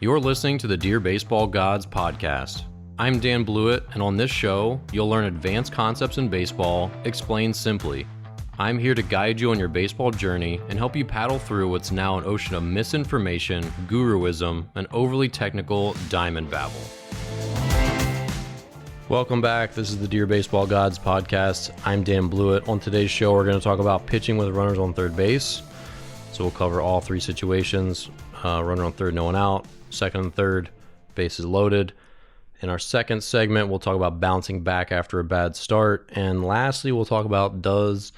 You're listening to the Dear Baseball Gods podcast. I'm Dan Blewett, and on this show, you'll learn advanced concepts in baseball, explained simply. I'm here to guide you on your baseball journey and help you paddle through what's now an ocean of misinformation, guruism, and overly technical diamond babble. Welcome back. This is the Dear Baseball Gods podcast. I'm Dan Blewett. On today's show, we're going to talk about pitching with runners on third base. So we'll cover all three situations. Runner on third, no one out. Second and third, bases loaded. In our second segment, we'll talk about bouncing back after a bad start. And lastly, we'll talk about, does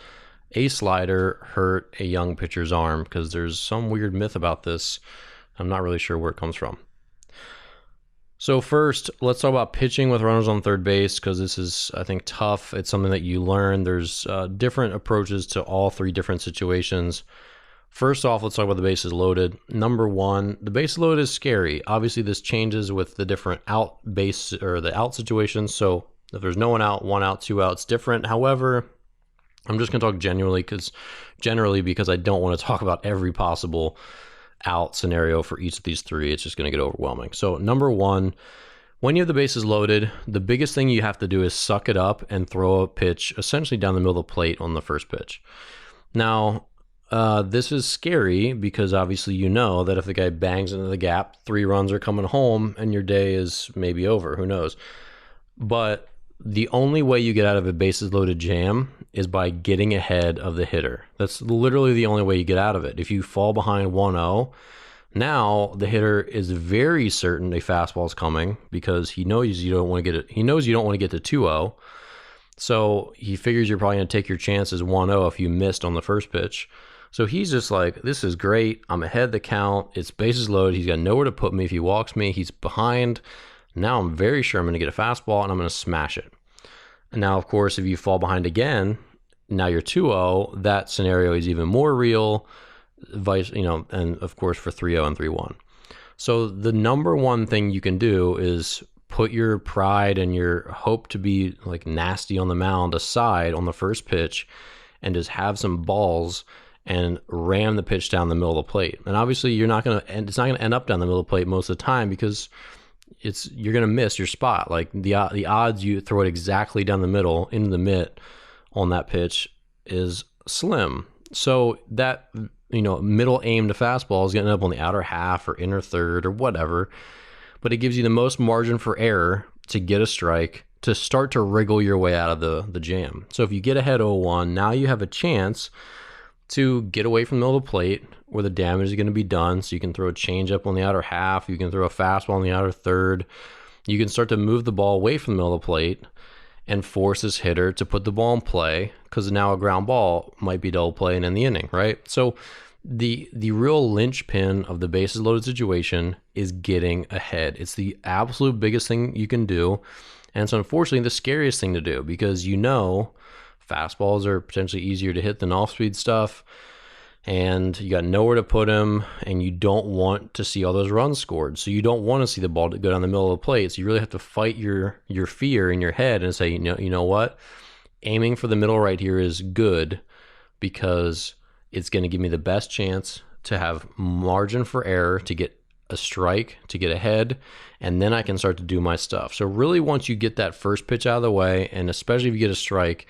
a slider hurt a young pitcher's arm? Because there's some weird myth about this. I'm not really sure where it comes from. So first, let's talk about pitching with runners on third base, because this is, I think, tough. It's something that you learn. There's different approaches to all three different situations. First off, let's talk about the bases loaded. Number one, the bases loaded is scary. Obviously, this changes with the different out base or the out situations. So if there's no one out, one out, two outs, different. However, I'm just going to talk generally because I don't want to talk about every possible out scenario for each of these three. It's just going to get overwhelming. So number one, when you have the bases loaded, the biggest thing you have to do is suck it up and throw a pitch essentially down the middle of the plate on the first pitch. Now, this is scary because obviously you know that if the guy bangs into the gap, 3 runs are coming home and your day is maybe over. Who knows? But the only way you get out of a bases loaded jam is by getting ahead of the hitter. That's literally the only way you get out of it. If you fall behind 1-0, now the hitter is very certain a fastball is coming because he knows you don't want to get it. He knows you don't want to get to 2-0. So he figures you're probably going to take your chances 1-0 if you missed on the first pitch. So he's just like, this is great. I'm ahead the count. It's bases loaded. He's got nowhere to put me. If he walks me, he's behind. Now I'm very sure I'm going to get a fastball and I'm going to smash it. And now, of course, if you fall behind again, now you're 2-0. That scenario is even more real. And of course for 3-0 and 3-1. So the number one thing you can do is put your pride and your hope to be like nasty on the mound aside on the first pitch and just have some balls and ram the pitch down the middle of the plate. And obviously it's not going to end up down the middle of the plate most of the time because you're going to miss your spot. Like the odds you throw it exactly down the middle into the mitt on that pitch is slim. So that, middle aimed fastball is going to end up on the outer half or inner third or whatever, but it gives you the most margin for error to get a strike, to start to wriggle your way out of the jam. So if you get ahead 0-1, now you have a chance to get away from the middle of the plate where the damage is going to be done. So you can throw a changeup on the outer half. You can throw a fastball on the outer third. You can start to move the ball away from the middle of the plate and force this hitter to put the ball in play because now a ground ball might be double play and end the inning, right? So the real linchpin of the bases loaded situation is getting ahead. It's the absolute biggest thing you can do. And it's unfortunately the scariest thing to do because fastballs are potentially easier to hit than off-speed stuff, and you got nowhere to put them, and you don't want to see all those runs scored. So you don't want to see the ball go down the middle of the plate. So you really have to fight your fear in your head and say, you know what? Aiming for the middle right here is good because it's going to give me the best chance to have margin for error, to get a strike, to get ahead, and then I can start to do my stuff. So really once you get that first pitch out of the way, and especially if you get a strike,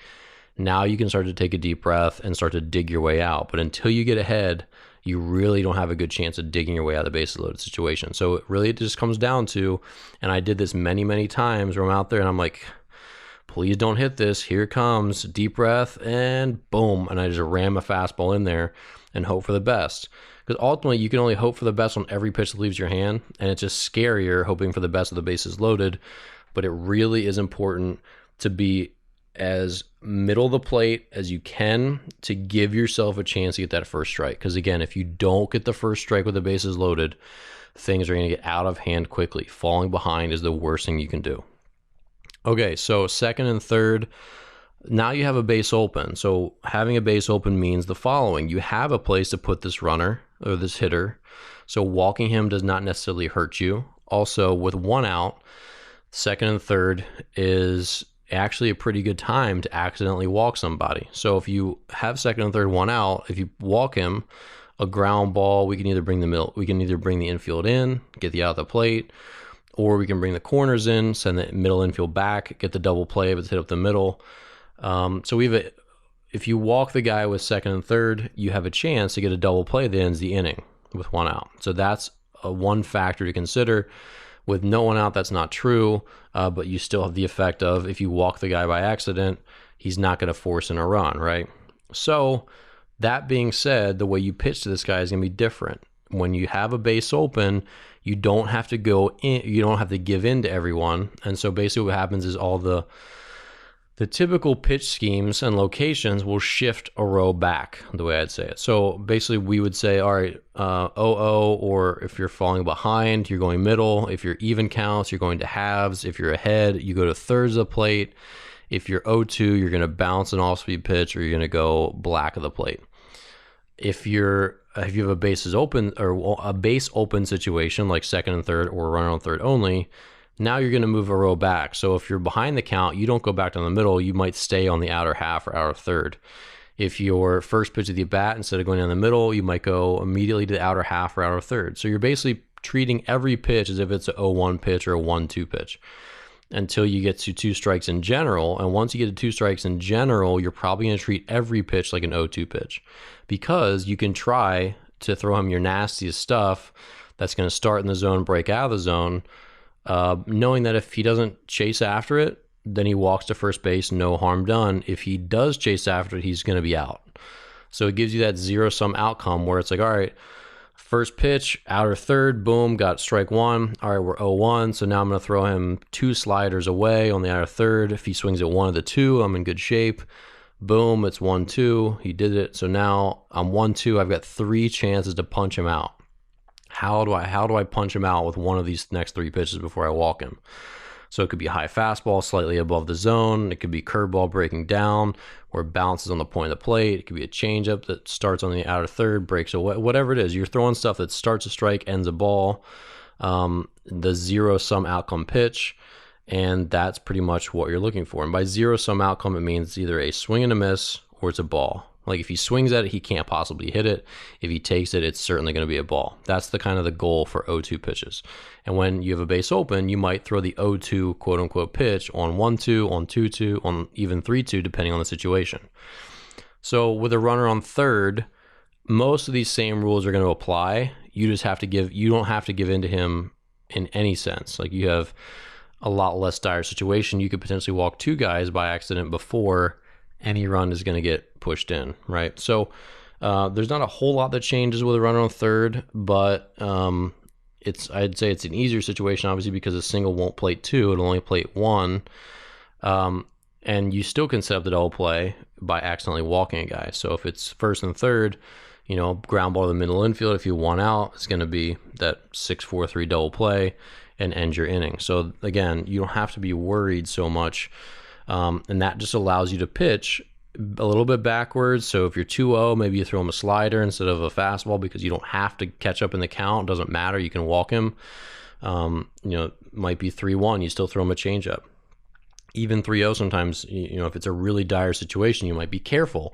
now you can start to take a deep breath and start to dig your way out. But until you get ahead, you really don't have a good chance of digging your way out of the bases loaded situation. So it just comes down to, and I did this many, many times where I'm out there and I'm like, please don't hit this. Here it comes. Deep breath and boom. And I just ram a fastball in there and hope for the best. Because ultimately you can only hope for the best on every pitch that leaves your hand. And it's just scarier hoping for the best of the bases loaded. But it really is important to be as middle of the plate as you can to give yourself a chance to get that first strike. Because again, if you don't get the first strike with the bases loaded, things are going to get out of hand quickly. Falling behind is the worst thing you can do. Okay, so second and third, now you have a base open. So having a base open means the following. You have a place to put this runner or this hitter. So walking him does not necessarily hurt you. Also, with 1 out, second and third is actually a pretty good time to accidentally walk somebody. So if you have second and third 1 out, if you walk him, a ground ball, we can either bring the infield in, get the out of the plate, or we can bring the corners in, send the middle infield back, get the double play if it's hit up the middle. So if you walk the guy with second and third, you have a chance to get a double play that ends the inning with one out. So that's one factor to consider. With no one out, that's not true, but you still have the effect of, if you walk the guy by accident, he's not going to force in a run, right? So that being said, the way you pitch to this guy is going to be different. When you have a base open, you don't have to go in, you don't have to give in to everyone. And so basically what happens is all the typical pitch schemes and locations will shift a row back, the way I'd say it. So basically we would say, all right, 0-0, or if you're falling behind, you're going middle. If you're even counts, you're going to halves. If you're ahead, you go to thirds of the plate. If you're 0-2, you're going to bounce an off-speed pitch, or you're going to go black of the plate. If you have a bases open, or a base open situation like second and third, or runner on third only, now you're going to move a row back. So if you're behind the count, you don't go back down the middle. You might stay on the outer half or outer third. If your first pitch of the bat, instead of going down the middle, you might go immediately to the outer half or outer third. So you're basically treating every pitch as if it's a 0-1 pitch or a 1-2 pitch until you get to 2 strikes in general. And once you get to 2 strikes in general, you're probably going to treat every pitch like an 0-2 pitch, because you can try to throw him your nastiest stuff that's going to start in the zone, break out of the zone, knowing that if he doesn't chase after it, then he walks to first base, no harm done. If he does chase after it, he's going to be out. So it gives you that zero-sum outcome where it's like, all right, first pitch, outer third, boom, got strike one. All right, we're 0-1, so now I'm going to throw him 2 sliders away on the outer third. If he swings at one of the 2, I'm in good shape. Boom, it's 1-2. He did it. So now I'm 1-2. I've got 3 chances to punch him out. How do I punch him out with one of these next 3 pitches before I walk him? So it could be a high fastball slightly above the zone. It could be curveball breaking down where it bounces on the point of the plate. It could be a changeup that starts on the outer third, breaks away, whatever it is. You're throwing stuff that starts a strike, ends a ball, the zero-sum outcome pitch, and that's pretty much what you're looking for. And by zero-sum outcome, it means it's either a swing and a miss or it's a ball. Like if he swings at it, he can't possibly hit it. If he takes it, it's certainly going to be a ball. That's the kind of the goal for 0-2 pitches. And when you have a base open, you might throw the 0-2 quote unquote pitch on 1-2, on 2-2, on even 3-2, depending on the situation. So with a runner on third, most of these same rules are going to apply. You don't have to give in to him in any sense. Like you have a lot less dire situation. You could potentially walk 2 guys by accident before any run is going to get pushed in, right? So there's not a whole lot that changes with a runner on third, but I'd say it's an easier situation, obviously, because a single won't plate 2, it'll only plate 1, and you still can set up the double play by accidentally walking a guy. So if it's first and third, ground ball to the middle infield, if you want out, it's going to be that 6-4-3 double play and end your inning. So again, you don't have to be worried so much. And that just allows you to pitch a little bit backwards. So if you're 2-0, maybe you throw him a slider instead of a fastball, because you don't have to catch up in the count. It doesn't matter. You can walk him. It might be 3-1. You still throw him a changeup. Even 3-0 sometimes, if it's a really dire situation, you might be careful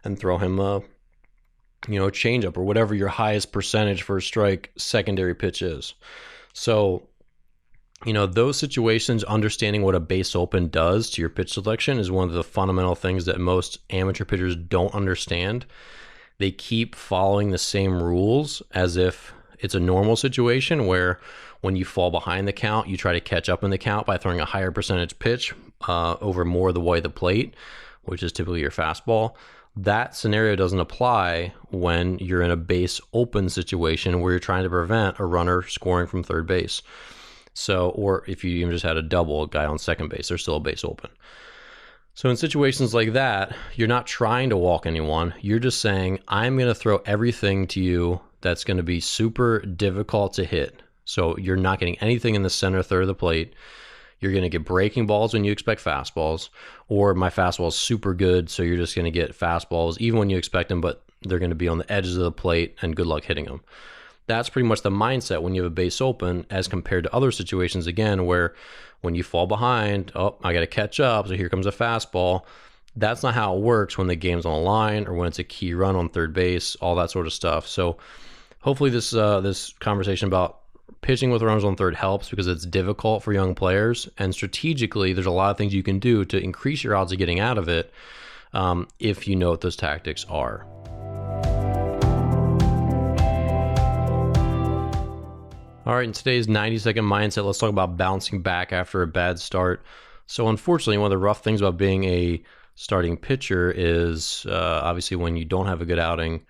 and throw him a changeup or whatever your highest percentage for a strike secondary pitch is. So those situations, understanding what a base open does to your pitch selection is one of the fundamental things that most amateur pitchers don't understand. They keep following the same rules as if it's a normal situation where when you fall behind the count, you try to catch up in the count by throwing a higher percentage pitch over more of the way of the plate, which is typically your fastball. That scenario doesn't apply when you're in a base open situation where you're trying to prevent a runner scoring from third base. So, or if you even just had a double guy on second base, there's still a base open. So in situations like that, you're not trying to walk anyone. You're just saying, I'm going to throw everything to you that's going to be super difficult to hit. So you're not getting anything in the center third of the plate. You're going to get breaking balls when you expect fastballs, or my fastball is super good, so you're just going to get fastballs even when you expect them, but they're going to be on the edges of the plate, and good luck hitting them. That's pretty much the mindset when you have a base open, as compared to other situations, again, where when you fall behind, I got to catch up, so here comes a fastball. that's not how it works when the game's on the line or when it's a key run on third base, all that sort of stuff. So hopefully this conversation about pitching with runners on third helps, because it's difficult for young players, and strategically there's a lot of things you can do to increase your odds of getting out of it, if you know what those tactics are. All right, in today's 90-second mindset, let's talk about bouncing back after a bad start. So unfortunately, one of the rough things about being a starting pitcher is obviously when you don't have a good outing,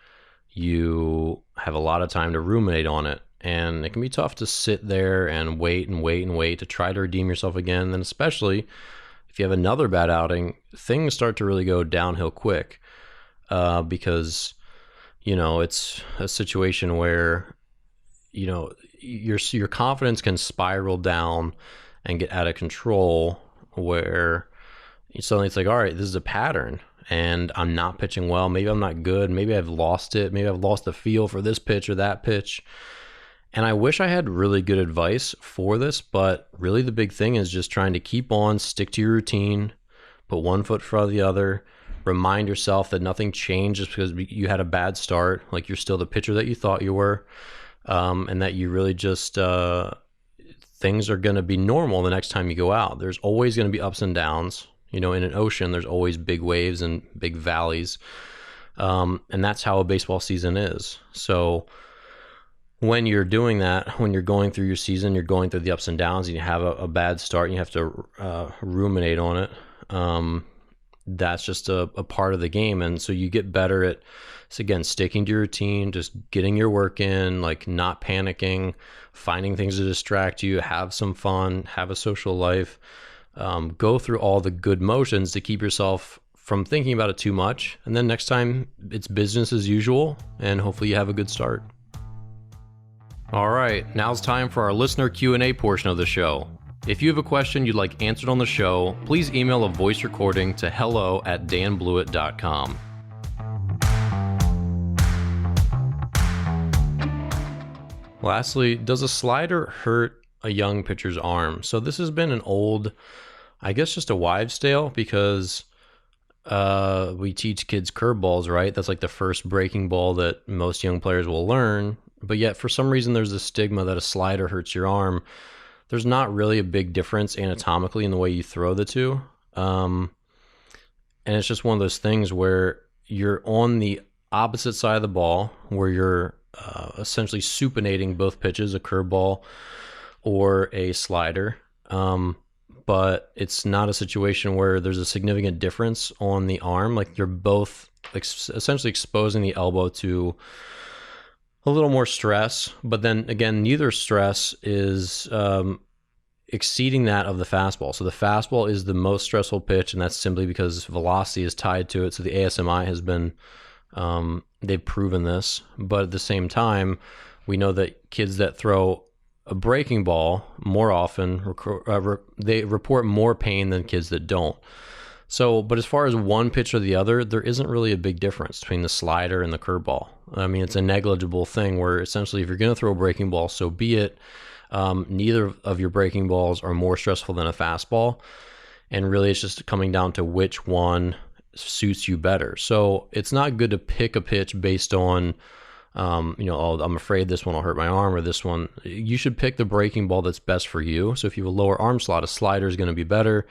you have a lot of time to ruminate on it. And it can be tough to sit there and wait to try to redeem yourself again. And especially if you have another bad outing, things start to really go downhill quick, because, it's a situation where, your confidence can spiral down and get out of control, where suddenly it's like, all right, this is a pattern and I'm not pitching well. Maybe I'm not good. Maybe I've lost it. Maybe I've lost the feel for this pitch or that pitch. And I wish I had really good advice for this, but really the big thing is just trying to keep on, stick to your routine, put one foot in front of the other, remind yourself that nothing changed just because you had a bad start. Like, you're still the pitcher that you thought you were, and that you really just, things are going to be normal the next time you go out. There's always going to be ups and downs. In an ocean, there's always big waves and big valleys. And that's how a baseball season is. So when you're doing that, when you're going through your season, you're going through the ups and downs, and you have a bad start, and you have to ruminate on it. That's just a part of the game. And so you get better at, again, sticking to your routine, just getting your work in, like not panicking, finding things to distract you, have some fun, have a social life, go through all the good motions to keep yourself from thinking about it too much. And then next time it's business as usual, and hopefully you have a good start. All right, now's time for our listener Q&A portion of the show. If you have a question you'd like answered on the show, please email a voice recording to hello@danblewett.com. Lastly, does a slider hurt a young pitcher's arm? So this has been an old, I guess just a wives' tale, because we teach kids curveballs, right? That's like the first breaking ball that most young players will learn. But yet, for some reason, there's a stigma that a slider hurts your arm. There's not really a big difference anatomically in the way you throw the two. And it's just one of those things where you're on the opposite side of the ball, where you're essentially supinating both pitches, a curveball or a slider. But it's not a situation where there's a significant difference on the arm. Like, you're both essentially exposing the elbow to a little more stress, but then again, neither stress is exceeding that of the fastball. So the fastball is the most stressful pitch, and that's simply because velocity is tied to it. So the ASMI has been, they've proven this. But at the same time, we know that kids that throw a breaking ball more often, they report more pain than kids that don't. So, but as far as one pitch or the other, there isn't really a big difference between the slider and the curveball. I mean, it's a negligible thing where essentially if you're going to throw a breaking ball, so be it. Neither of your breaking balls are more stressful than a fastball. And really it's just coming down to which one suits you better. So it's not good to pick a pitch based on, oh, I'm afraid this one will hurt my arm, or this one. You should pick the breaking ball that's best for you. So if you have a lower arm slot, a slider is going to be better.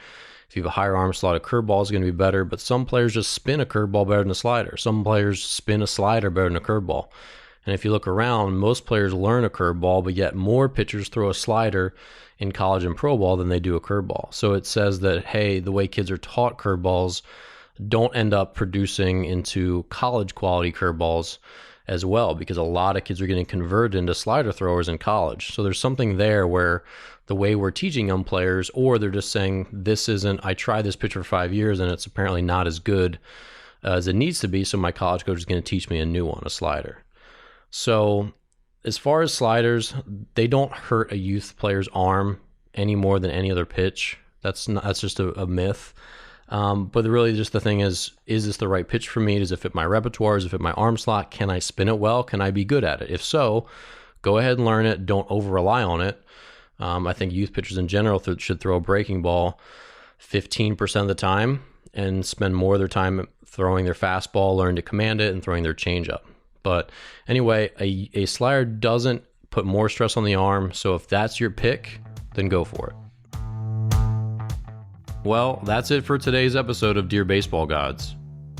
If you have a higher arm slot, a curveball is going to be better, but some players just spin a curveball better than a slider. Some players spin a slider better than a curveball. And if you look around, most players learn a curveball, but yet more pitchers throw a slider in college and pro ball than they do a curveball. So it says that, hey, the way kids are taught curveballs don't end up producing into college quality curveballs as well, because a lot of kids are getting converted into slider throwers in college. So there's something there where the way we're teaching young players, or they're just saying, I tried this pitch for 5 years and it's apparently not as good as it needs to be, so my college coach is going to teach me a new one, a slider. So as far as sliders, they don't hurt a youth player's arm any more than any other pitch. That's just a myth. But really just the thing is this the right pitch for me? Does it fit my repertoire? Does it fit my arm slot? Can I spin it well? Can I be good at it? If so, go ahead and learn it. Don't over rely on it. I think youth pitchers in general should throw a breaking ball 15% of the time, and spend more of their time throwing their fastball, learning to command it, and throwing their changeup. But anyway, a slider doesn't put more stress on the arm, so if that's your pick, then go for it. Well, that's it for today's episode of Dear Baseball Gods.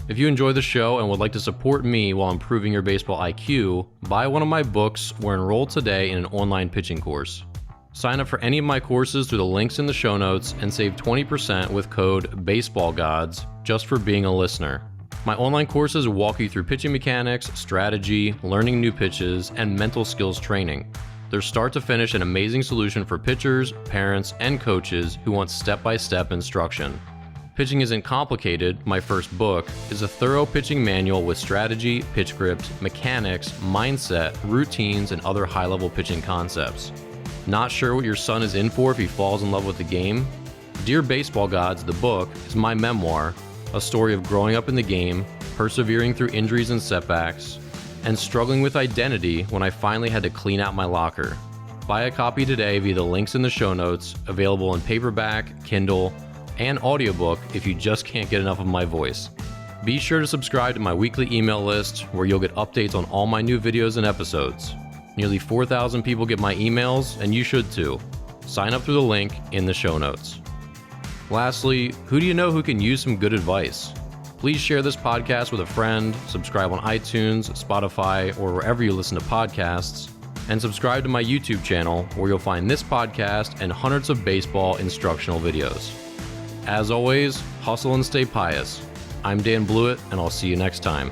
If you enjoy the show and would like to support me while improving your baseball IQ, buy one of my books or enroll today in an online pitching course. Sign up for any of my courses through the links in the show notes and save 20% with code BASEBALLGODS just for being a listener. My online courses walk you through pitching mechanics, strategy, learning new pitches, and mental skills training. They're start to finish an amazing solution for pitchers, parents, and coaches who want step-by-step instruction. Pitching Isn't Complicated, my first book, is a thorough pitching manual with strategy, pitch grips, mechanics, mindset, routines, and other high-level pitching concepts. Not sure what your son is in for if he falls in love with the game? Dear Baseball Gods, the book, is my memoir, a story of growing up in the game, persevering through injuries and setbacks, and struggling with identity when I finally had to clean out my locker. Buy a copy today via the links in the show notes, available in paperback, Kindle, and audiobook if you just can't get enough of my voice. Be sure to subscribe to my weekly email list where you'll get updates on all my new videos and episodes. Nearly 4,000 people get my emails, and you should too. Sign up through the link in the show notes. Lastly, who do you know who can use some good advice? Please share this podcast with a friend, subscribe on iTunes, Spotify, or wherever you listen to podcasts, and subscribe to my YouTube channel where you'll find this podcast and hundreds of baseball instructional videos. As always, hustle and stay pious. I'm Dan Blewett, and I'll see you next time.